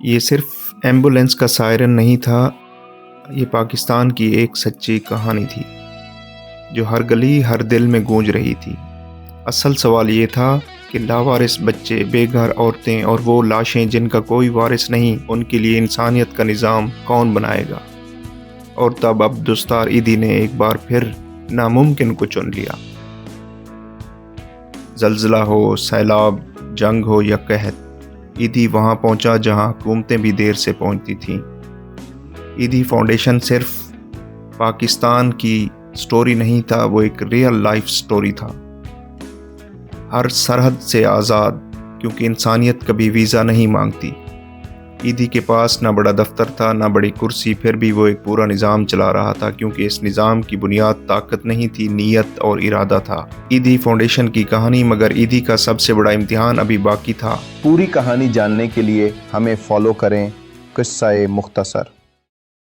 یہ صرف ایمبولینس کا سائرن نہیں تھا، یہ پاکستان کی ایک سچی کہانی تھی جو ہر گلی ہر دل میں گونج رہی تھی۔ اصل سوال یہ تھا کہ لاوارث بچے، بے گھر عورتیں اور وہ لاشیں جن کا کوئی وارث نہیں، ان کے لیے انسانیت کا نظام کون بنائے گا؟ اور تب عبدالستار ایدھی نے ایک بار پھر ناممکن کو چن لیا۔ زلزلہ ہو، سیلاب، جنگ ہو یا قحط، ایدھی وہاں پہنچا جہاں حکومتیں بھی دیر سے پہنچتی تھیں۔ ایدھی فاؤنڈیشن صرف پاکستان کی سٹوری نہیں تھا، وہ ایک ریئل لائف سٹوری تھا، ہر سرحد سے آزاد، کیونکہ انسانیت کبھی ویزا نہیں مانگتی۔ ایدھی کے پاس نہ بڑا دفتر تھا، نہ بڑی کرسی، پھر بھی وہ ایک پورا نظام چلا رہا تھا، کیونکہ اس نظام کی بنیاد طاقت نہیں تھی، نیت اور ارادہ تھا۔ ایدھی فاؤنڈیشن کی کہانی، مگر ایدھی کا سب سے بڑا امتحان ابھی باقی تھا۔ پوری کہانی جاننے کے لیے ہمیں فالو کریں قصہ مختصر۔